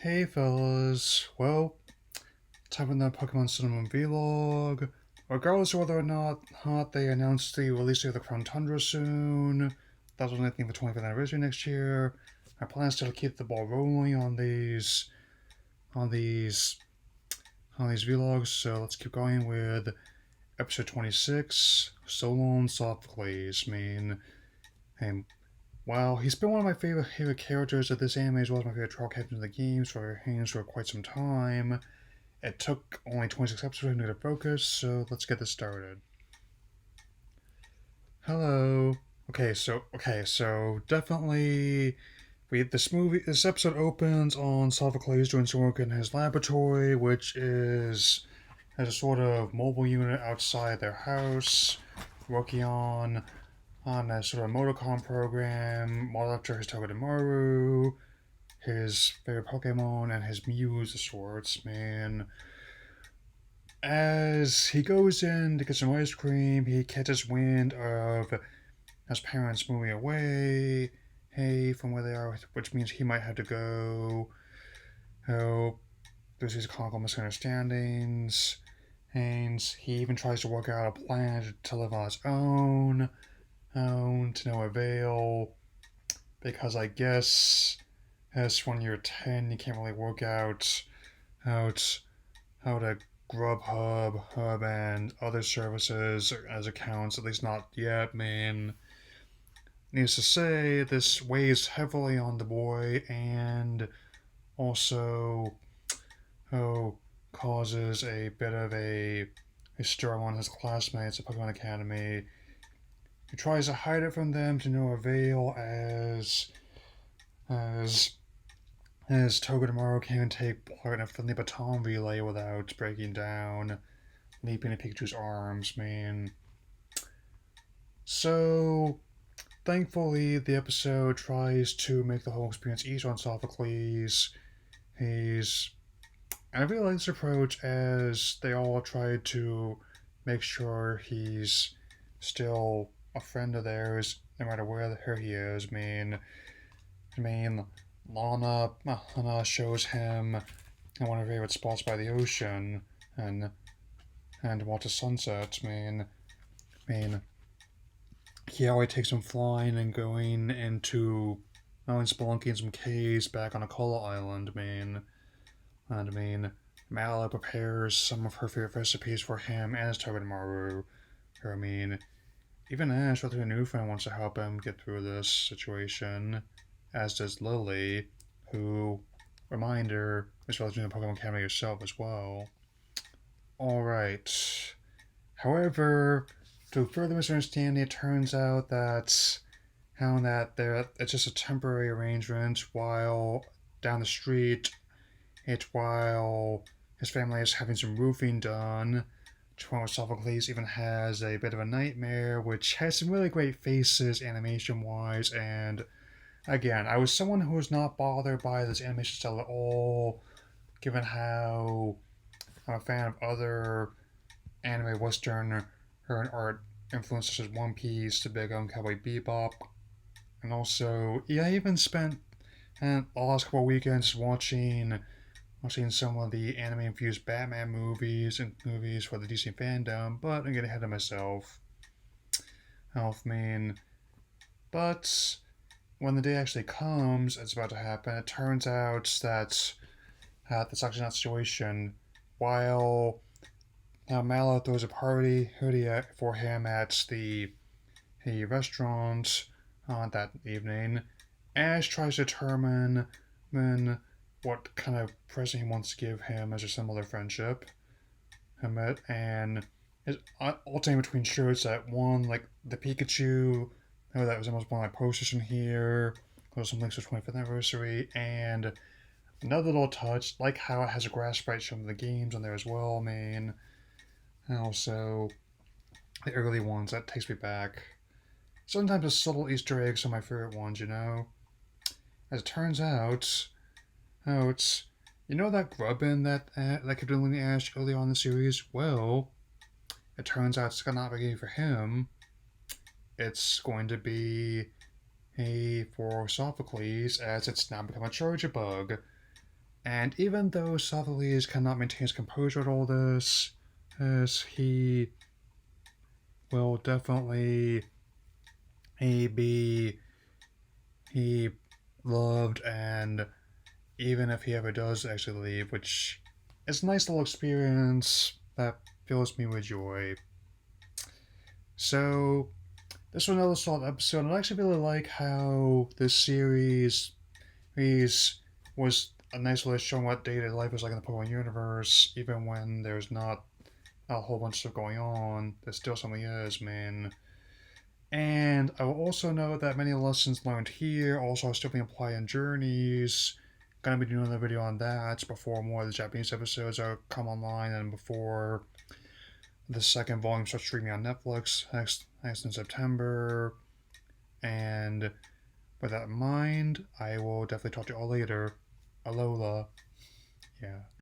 Hey fellas, well, time for another Pokemon Cinema vlog. Regardless of whether or not they announced the release date of the Crown Tundra soon, that's only thing for 25th anniversary next year. My plan is to keep the ball rolling on these on these vlogs, so let's keep going with episode 26, Solon Sophocles. And wow, he's been one of my favorite characters of this anime as well as my favorite troll captains in the games for quite some time. It took only 26 episodes for him to get a focus, so let's get this started. Hello. Okay, so definitely this episode opens on Sophocles doing some work in his laboratory, which is as a sort of mobile unit outside their house, working on a sort of Motocom program, modeled after his Togedemaru, his favorite Pokemon, and his muse of sorts, man. As he goes in to get some ice cream, he catches wind of his parents moving away, hey, from where they are, which means he might have to go. Oh, there's these comical misunderstandings, and he even tries to work out a plan to live on his own to no avail, because I guess as when you're 10, you can't really work out how to Grubhub, Hub, and other services as accounts, at least not yet, man. Needless to say, this weighs heavily on the boy and also oh, causes a bit of a stir among his classmates at Pokemon Academy. He tries to hide it from them to no avail as as Togedemaru can't even take part in a friendly baton relay without breaking down, leaping into Pikachu's arms, man. So, thankfully, the episode tries to make the whole experience easier on Sophocles. He's. And I really like this approach as they all try to make sure he's still a friend of theirs, no matter where he is. I mean, Lana shows him one of her favorite spots by the ocean, and watches sunsets. I mean, he always takes him flying and going into spelunking some caves back on Akola Island, man. And Mala prepares some of her favorite recipes for him and his Togedemaru. Even Ash, with her new friend, wants to help him get through this situation, as does Lily, who, reminder, is relative to the Pokemon Academy herself as well. Alright. However, to further misunderstanding, it turns out that it's just a temporary arrangement while down the street, while his family is having some roofing done. Sophocles even has a bit of a nightmare, which has some really great faces animation wise. And again, I was someone who was not bothered by this animation style at all, given how I'm a fan of other anime western or art influences such as One Piece, to Big Cowboy Bebop, and also yeah, I even spent the last couple of weekends watching some of the anime infused Batman movies for the DC fandom, but I'm getting ahead of myself. Health mean. But when the day actually comes, it's about to happen, it turns out that that's actually not the situation. While Mallow throws a party for him at the restaurant that evening, Ash tries to determine what kind of present he wants to give him as a symbol of friendship. And is alternating between shirts that one, like the Pikachu, that was almost one of my posters in here, there's some links to the 25th anniversary, and another little touch, like how it has a grass sprite shown in the games on there as well, man. And also the early ones, that takes me back. Sometimes the subtle Easter eggs are my favorite ones, you know? As it turns out, it's that Grubbin that kept doing the Ash early on in the series? Well, it turns out it's not really for him. It's going to be for Sophocles, as it's now become a Charger bug. And even though Sophocles cannot maintain his composure at all this, as he will definitely be he loved, and even if he ever does actually leave, which is a nice little experience that fills me with joy. So this was another solid episode. I actually really like how this series was a nice way of showing what day-to-day life is like in the Pokemon universe, even when there's not a whole bunch of stuff going on. There still something is, man. And I will also note that many lessons learned here also are still being applied in Journeys. Gonna be doing another video on that before more of the Japanese episodes are come online and before the second volume starts streaming on Netflix next in September. And with that in mind, I will definitely talk to you all later. Alola. Yeah.